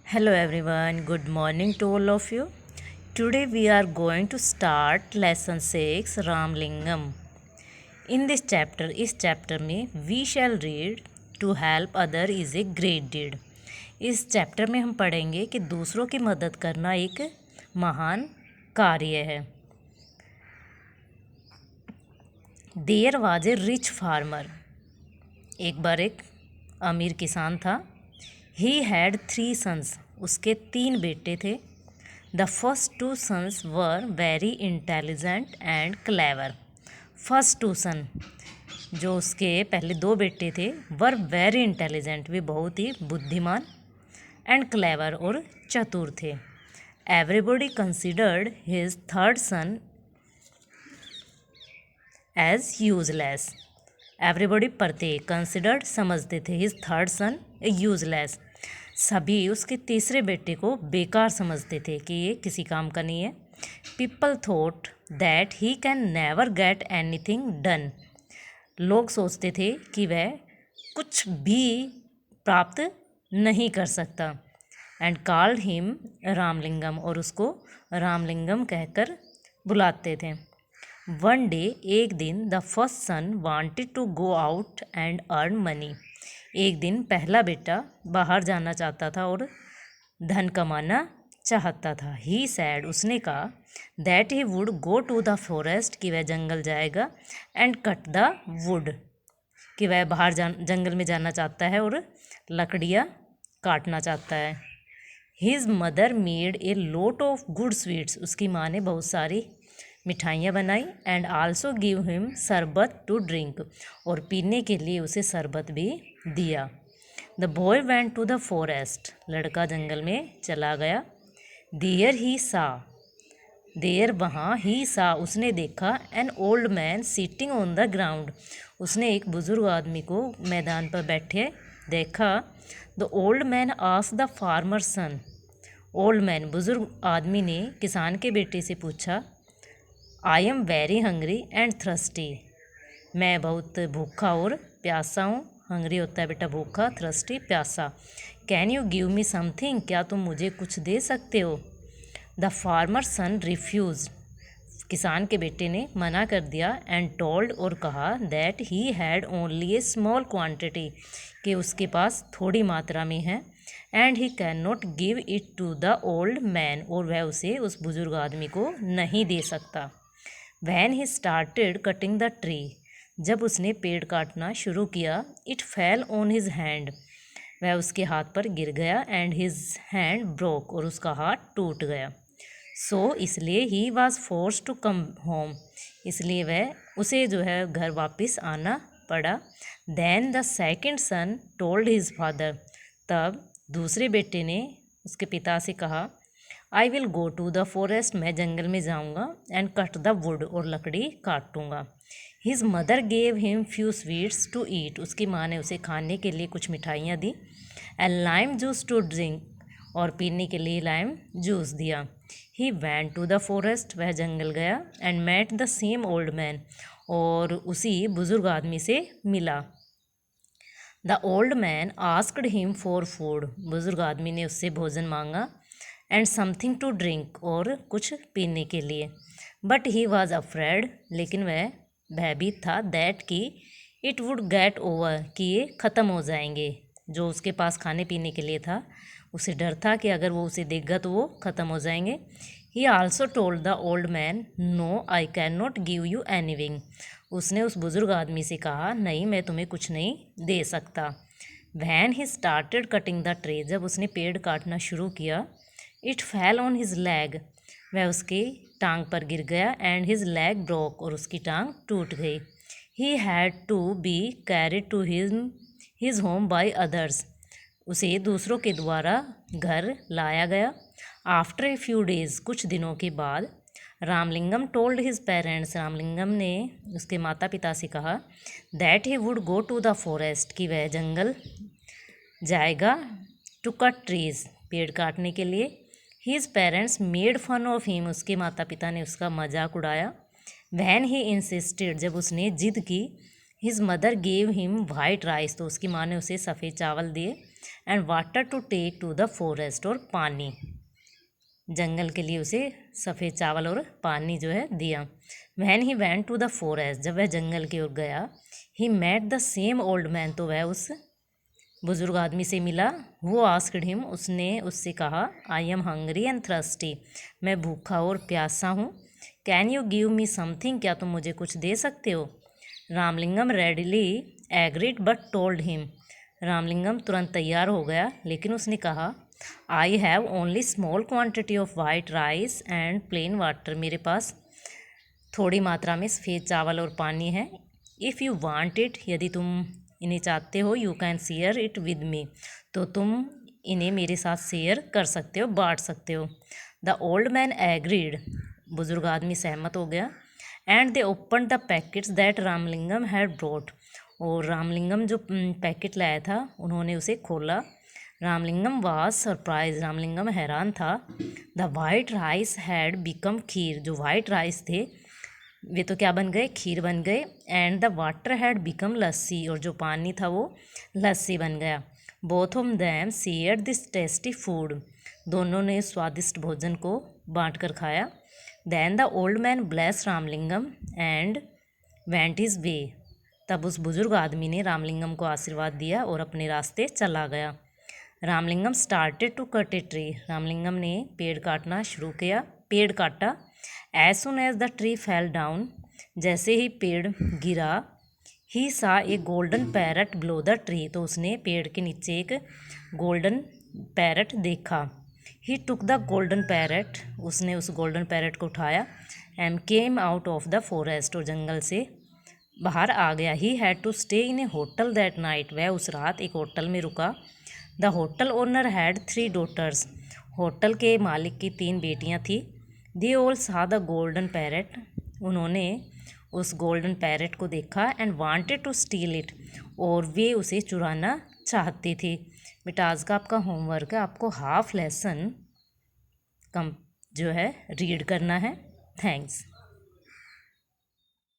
Hello everyone, good morning to all of you. Today we are going to start lesson 6 Ramlingam. In this chapter, इस chapter में we shall read to help other is a great deed. इस chapter में हम पढ़ेंगे कि दूसरों की मदद करना एक महान कार्य है. There was a rich farmer. एक बार एक अमीर किसान था. He had 3 sons. उसके 3 बेटे थे. The first 2 sons were very intelligent and clever. First 2 son जो उसके पहले 2 बेटे थे वर वेरी इंटेलिजेंट, वे बहुत ही बुद्धिमान, एंड क्लेवर और चतुर थे. एवरीबॉडी कंसिडर्ड हिज थर्ड सन एज यूजलेस. एवरीबॉडी प्रत्येक कंसिडर्ड समझते थे हिज थर्ड सन यूजलेस. सभी उसके तीसरे बेटे को बेकार समझते थे कि ये किसी काम का नहीं है. People thought that he can never get anything done. लोग सोचते थे कि वह कुछ भी प्राप्त नहीं कर सकता. एंड कॉल्ड हिम रामलिंगम, और उसको रामलिंगम कहकर बुलाते थे. वन डे, एक दिन, the first son wanted to go out and earn money. एक दिन पहला बेटा बाहर जाना चाहता था और धन कमाना चाहता था. ही सैड, उसने कहा, that he would go to the forest, कि वह जंगल जाएगा, एंड कट द वुड, कि वह बाहर जंगल में जाना चाहता है और लकड़ियाँ काटना चाहता है. His mother made a lot of good sweets. उसकी माँ ने बहुत सारी मिठाइयाँ बनाई. And also give him sharbat to drink, और पीने के लिए उसे शरबत भी दिया. The boy went to the forest. लड़का जंगल में चला गया. देयर ही सा, देयर वहाँ, ही सा उसने देखा, an old man sitting on the ground. उसने एक बुजुर्ग आदमी को मैदान पर बैठे देखा. The old man asked the farmer son. Old man, बुजुर्ग आदमी ने किसान के बेटे से पूछा, I am very hungry and thirsty. मैं बहुत भूखा और प्यासा हूँ. हंग्री होता है बेटा भूखा, थ्रस्टी प्यासा. Can you give me something, क्या तुम मुझे कुछ दे सकते हो. The farmer son refuse. किसान के बेटे ने मना कर दिया. एंड टोल्ड, और कहा, that he had only a small quantity, कि उसके पास थोड़ी मात्रा में है. And he can not give it to the old man, और वह उसे उस बुजुर्ग आदमी को नहीं दे सकता. When he started cutting the tree. जब उसने पेड़ काटना शुरू किया, it fell on his hand. वह उसके हाथ पर गिर गया. एंड हिज हैंड ब्रोक, और उसका हाथ टूट गया. सो इसलिए he was force to come home. इसलिए वह उसे जो है घर वापस आना पड़ा. Then the second son told his father. तब दूसरे बेटे ने उसके पिता से कहा, I will go to the forest, मैं जंगल में जाऊँगा, एंड कट द वुड, और लकड़ी काटूँगा. His mother gave him few sweets to eat. उसकी माँ ने उसे खाने के लिए कुछ मिठाइयाँ दी. And lime juice to drink, और पीने के लिए लाइम जूस दिया. He went to the forest. वह जंगल गया. And met the same old man, और उसी बुजुर्ग आदमी से मिला. The old man asked him for food. बुजुर्ग आदमी ने उससे भोजन मांगा. एंड समथिंग टू ड्रिंक, और कुछ पीने के लिए. बट ही वॉज अफ्रेड, लेकिन वह भयभीत था. दैट कि इट वुड गेट ओवर, कि ये ख़त्म हो जाएंगे. जो उसके पास खाने पीने के लिए था, उसे डर था कि अगर वो उसे देगा तो वो ख़त्म हो जाएंगे. He also told the old man, no I can not give you anything. उसने उस बुज़ुर्ग आदमी से कहा, नहीं, मैं तुम्हें कुछ नहीं दे सकता. When he started cutting the tree. जब उसने पेड़ काटना शुरू किया, it fell on his leg. वह उसकी टांग पर गिर गया. एंड हिज लेग ब्रोक, और उसकी टांग टूट गई. He had to be carried to his home by others. उसे दूसरों के द्वारा घर लाया गया. आफ्टर ए फ्यू डेज, कुछ दिनों के बाद, Ramalingam told his parents. Ramalingam ने उसके माता पिता से कहा, that he would go to the forest, कि वह जंगल जाएगा, टू कट ट्रीज, पेड़ काटने के लिए. His parents made fun of him. उसके माता पिता ने उसका मजाक उड़ाया. वैन ही इंसिस्टेड, जब उसने जिद की. His mother gave him white rice. तो उसकी माँ ने उसे सफ़ेद चावल दिए. And water to take to the forest, और पानी, जंगल के लिए उसे सफ़ेद चावल और पानी जो है दिया। When he went to the forest, जब वह जंगल की ओर गया, he met the same old man, तो वह उस बुजुर्ग आदमी से मिला। वो आस्क्ड हिम, उसने उससे कहा, I am hungry and thirsty, मैं भूखा और प्यासा हूँ। Can you give me something, क्या तुम मुझे कुछ दे सकते हो। Ramalingam readily agreed but told him, Ramalingam तुरंत तैयार हो गया, लेकिन उसने कहा, I have only small quantity of white rice and plain water, मेरे पास थोड़ी मात्रा में सफ़ेद चावल और पानी है। इफ़ यू वांट इट, यदि तुम इन्हें चाहते हो, you can share it with me, तो तुम इन्हें मेरे साथ शेयर कर सकते हो, बांट सकते हो। द ओल्ड मैन एग्रीड, बुजुर्ग आदमी सहमत हो गया। And they open the packets that Ramalingam had brought, और रामलिंगम जो पैकेट लाया था उन्होंने उसे खोला। रामलिंगम वाज सरप्राइज, रामलिंगम हैरान था। The white rice had become kheer, जो वाइट राइस थे वे तो क्या बन गए, खीर बन गए। And the water had become lassi, और जो पानी था वो लस्सी बन गया। Both of them shared this tasty food, दोनों ने स्वादिष्ट भोजन को बांट कर खाया। Then the old man bless Ramalingam and went his way, तब उस बुजुर्ग आदमी ने रामलिंगम को आशीर्वाद दिया और अपने रास्ते चला गया। Ramalingam started to cut a tree, Ramalingam ने पेड़ काटना शुरू किया, पेड़ काटा। As soon as the tree fell down, जैसे ही पेड़ गिरा, he saw a golden parrot below the tree, तो उसने पेड़ के नीचे एक गोल्डन पैरट देखा। He took the golden parrot, उसने उस गोल्डन पैरट को उठाया। And came out of the forest, और जंगल से बाहर आ गया। ही had to stay in a hotel that night, वह उस रात एक होटल में रुका। The hotel owner had 3 daughters, hotel के मालिक की 3 बेटियां थी। They all saw the golden parrot, उन्होंने उस गोल्डन पैरट को देखा। And wanted to steal it, और वे उसे चुराना चाहते थे। बेटा आज का आपका होमवर्क है, आपको हाफ लेसन कम जो है रीड करना है। थैंक्स।